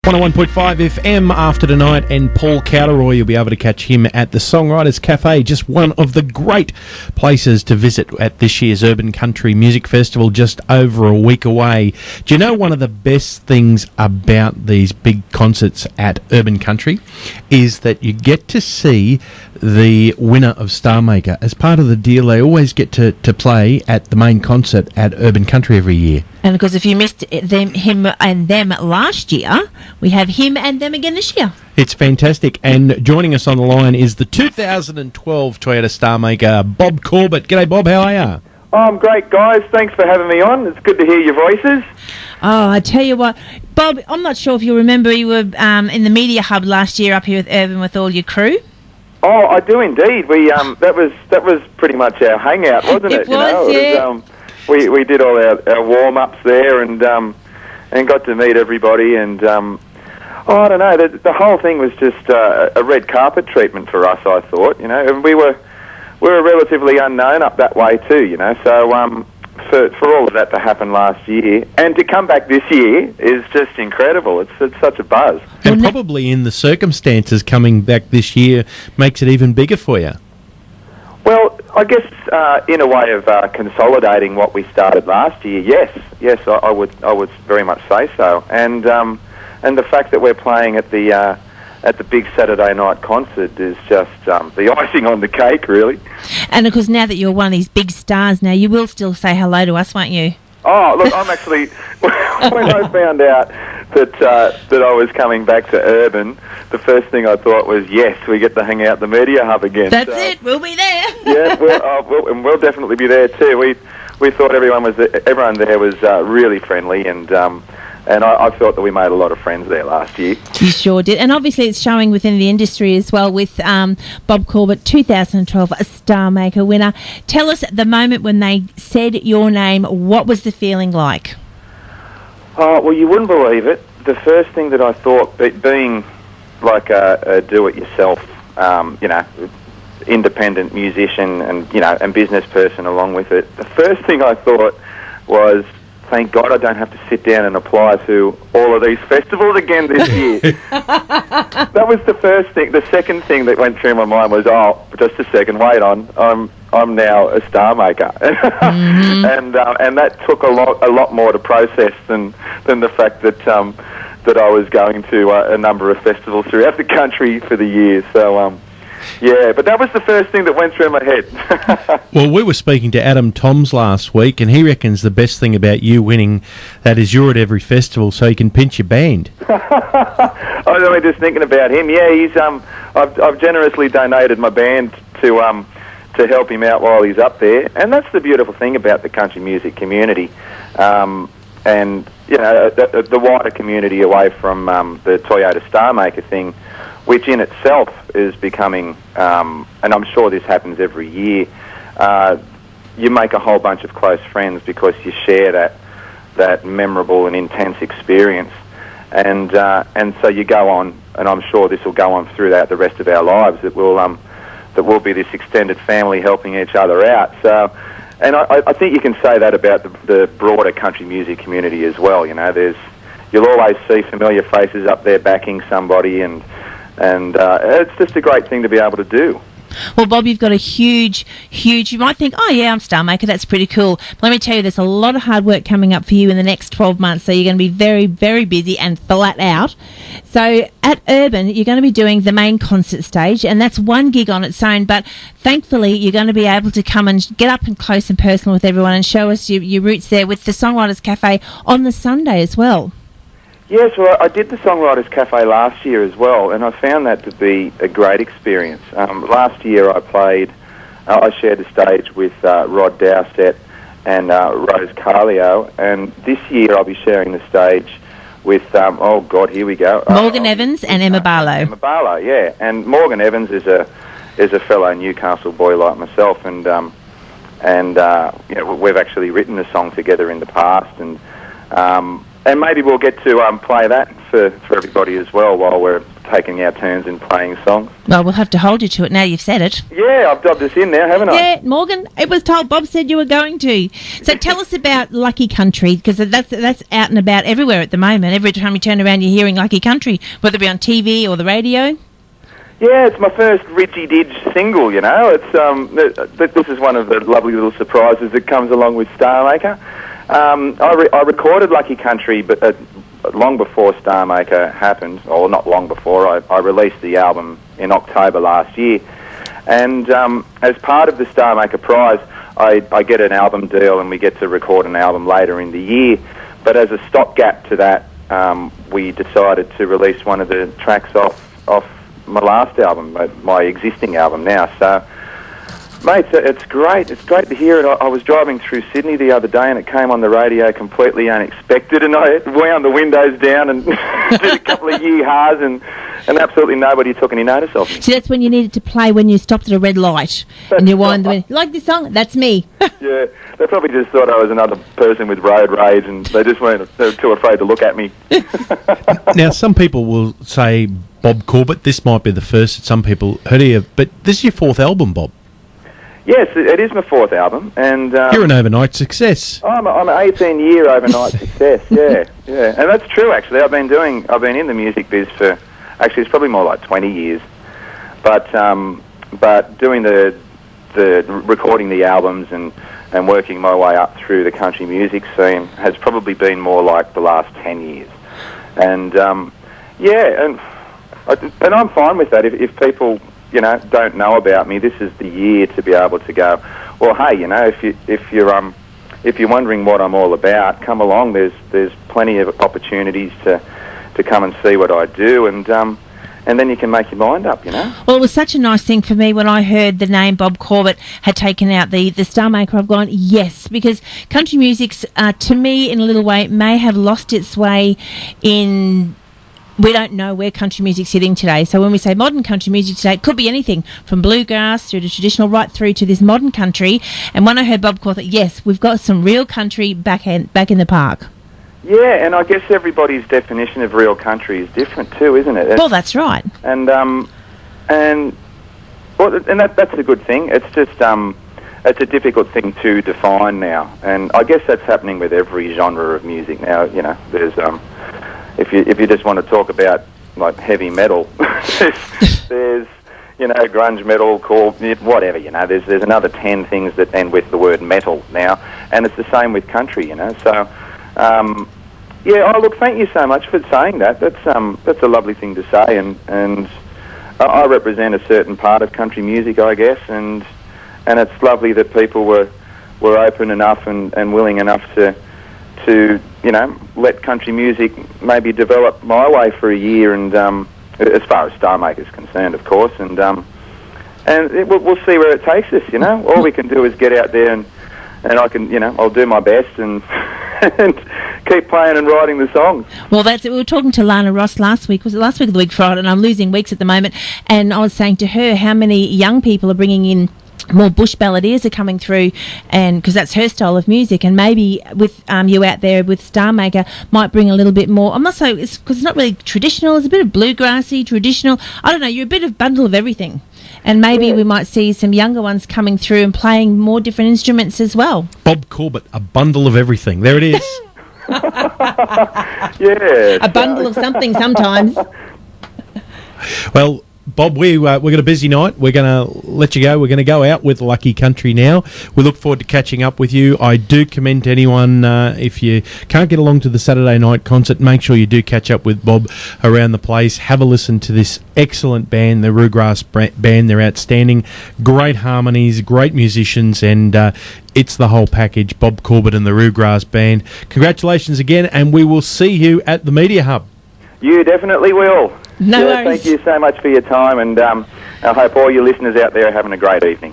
101.5 FM after tonight, and Paul Cowderoy, you'll be able to catch him at the Songwriters Cafe, just one of the great places to visit at this year's Urban Country Music Festival, just over a week away. Do you know one of the best things about these big concerts at Urban Country is that you get to see the winner of Star Maker. As part of the deal, they always get to play at the main concert at Urban Country every year. And of course, if you missed him and them last year, we have him and them again this year. It's fantastic. And joining us on the line is the 2012 Toyota Star Maker, Bob Corbett. G'day, Bob. How are you? Oh, I'm great, guys. Thanks for having me on. It's good to hear your voices. Oh, I tell you what, Bob, I'm not sure if you remember, you were in the media hub last year up here with Urban with all your crew. Oh, I do indeed. We that was pretty much our hangout, wasn't it? It was, yeah. We did all our warm-ups there and got to meet everybody and I don't know, the whole thing was just a red carpet treatment for us, I thought, you know, and we were relatively unknown up that way too, you know, so for all of that to happen last year and to come back this year is just incredible. It's such a buzz. And probably in the circumstances coming back this year makes it even bigger for you. Well, I guess in a way of consolidating what we started last year, yes, I would very much say so. And the fact that we're playing at the big Saturday night concert is just the icing on the cake, really. And of course, now that you're one of these big stars, now you will still say hello to us, won't you? Oh, look, I'm actually when I found out that I was coming back to Urban, the first thing I thought was, yes, we get to hang out at the media hub again. That's it. We'll be there. Yeah, we'll definitely be there too. We thought everyone there was really friendly, and I felt that we made a lot of friends there last year. You sure did. And obviously it's showing within the industry as well with Bob Corbett, 2012 Star Maker winner. Tell us at the moment when they said your name, what was the feeling like? Oh, well, you wouldn't believe it. The first thing that I thought, being like a do-it-yourself, independent musician and business person along with it, the first thing I thought was, thank God I don't have to sit down and apply to all of these festivals again this year. That was the first thing. The second thing that went through my mind was, oh, just a second, wait on, I'm now a Star Maker, mm-hmm. and that took a lot more to process than the fact that I was going to a number of festivals throughout the country for the year. So. Yeah, but that was the first thing that went through my head. Well, we were speaking to Adam Toms last week, and he reckons the best thing about you winning that is you're at every festival, so you can pinch your band. I was only just thinking about him. Yeah, he's I've generously donated my band to help him out while he's up there, and that's the beautiful thing about the country music community, and you know the wider community away from the Toyota Star Maker thing, which in itself is becoming, and I'm sure this happens every year, you make a whole bunch of close friends because you share that memorable and intense experience, and so you go on, and I'm sure this will go on throughout the rest of our lives. That will be this extended family helping each other out. So, and I think you can say that about the broader country music community as well. You know, you'll always see familiar faces up there backing somebody, and it's just a great thing to be able to do. Well, Bob, you've got a huge, you might think, oh yeah, I'm Star Maker, that's pretty cool. But let me tell you, there's a lot of hard work coming up for you in the next 12 months, so you're going to be very, very busy and flat out. So at Urban, you're going to be doing the main concert stage, and that's one gig on its own, but thankfully you're going to be able to come and get up and close and personal with everyone and show us your roots there with the Songwriters Cafe on the Sunday as well. Yes, well, I did the Songwriters Cafe last year as well, and I found that to be a great experience. Last year I shared the stage with Rod Dowsett and Rose Carlio, and this year I'll be sharing the stage with, here we go. Morgan Evans and Emma Barlow. Emma Barlow, yeah. And Morgan Evans is a fellow Newcastle boy like myself, and we've actually written a song together in the past, and maybe we'll get to play that for everybody as well while we're taking our turns in playing songs. Well, we'll have to hold you to it now you've said it. Yeah, I've dubbed us in now, haven't I? Yeah, Morgan, it was told. Bob said you were going to. So tell us about Lucky Country, because that's out and about everywhere at the moment. Every time you turn around, you're hearing Lucky Country, whether it be on TV or the radio. Yeah, it's my first Ridgy Didge single, you know. It's this is one of the lovely little surprises that comes along with Star Maker. I recorded Lucky Country, but long before Star Maker happened, or not long before. I released the album in October last year, and as part of the Star Maker prize, I get an album deal, and we get to record an album later in the year. But as a stopgap to that, we decided to release one of the tracks off my last album, my existing album now. So, mate, it's great. It's great to hear it. I was driving through Sydney the other day and it came on the radio completely unexpected, and I wound the windows down and did a couple of yee-haws, and absolutely nobody took any notice of me. So that's when you needed to play when you stopped at a red light and you wind the window. Like this song? That's me. Yeah, they probably just thought I was another person with road rage, and they just weren't too afraid to look at me. Now, some people will say, Bob Corbett, this might be the first that some people heard of you, but this is your fourth album, Bob. Yes, it is my fourth album, and you're an overnight success. I'm an 18-year overnight success. Yeah, and that's true. Actually, I've been in the music biz for it's probably more like 20 years, but doing the recording the albums and working my way up through the country music scene has probably been more like the last 10 years, and and I'm fine with that. If people, you know, don't know about me, this is the year to be able to go, well, hey, you know, if you're wondering what I'm all about, come along. There's plenty of opportunities to come and see what I do, and then you can make your mind up, you know. Well, it was such a nice thing for me when I heard the name Bob Corbett had taken out the Star Maker. I've gone, yes, because country music's, to me, in a little way, may have lost its way in... We don't know where country music's sitting today. So when we say modern country music today, it could be anything from bluegrass through to traditional, right through to this modern country. And when I heard Bob Corbett, yes, we've got some real country back in the park. Yeah, and I guess everybody's definition of real country is different too, isn't it? Well, that's right. And that's a good thing. It's just it's a difficult thing to define now, and I guess that's happening with every genre of music now. You know, there's if you just want to talk about like heavy metal, there's you know, grunge metal, whatever, you know, there's another 10 things that end with the word metal now, and it's the same with country, you know. So look, thank you so much for saying that. That's a lovely thing to say, and I represent a certain part of country music, I guess, and it's lovely that people were open enough and willing enough to you know, let country music maybe develop my way for a year, and as far as Star Maker's concerned, of course, and we'll see where it takes us, you know. All we can do is get out there and I can, you know, I'll do my best and and keep playing and writing the songs. Well, that's it. We were talking to Lana Ross last week. Was it last week or the week Friday? And I'm losing weeks at the moment. And I was saying to her how many young people are bringing in more bush balladeers are coming through, and because that's her style of music, and maybe with you out there with Star Maker might bring a little bit more. I'm not so, because it's not really traditional. It's a bit of bluegrassy, traditional. I don't know. You're a bit of bundle of everything, and maybe we might see some younger ones coming through and playing more different instruments as well. Bob Corbett, a bundle of everything. There it is. Yeah, a bundle of something sometimes. Well, Bob, we've got a busy night. We're going to let you go. We're going to go out with Lucky Country now. We look forward to catching up with you. I do commend anyone, if you can't get along to the Saturday night concert, make sure you do catch up with Bob around the place. Have a listen to this excellent band, the Roograss Band. They're outstanding. Great harmonies, great musicians, and it's the whole package. Bob Corbett and the Roograss Band. Congratulations again, and we will see you at the Media Hub. You definitely will. No worries. Thank you so much for your time, and I hope all your listeners out there are having a great evening.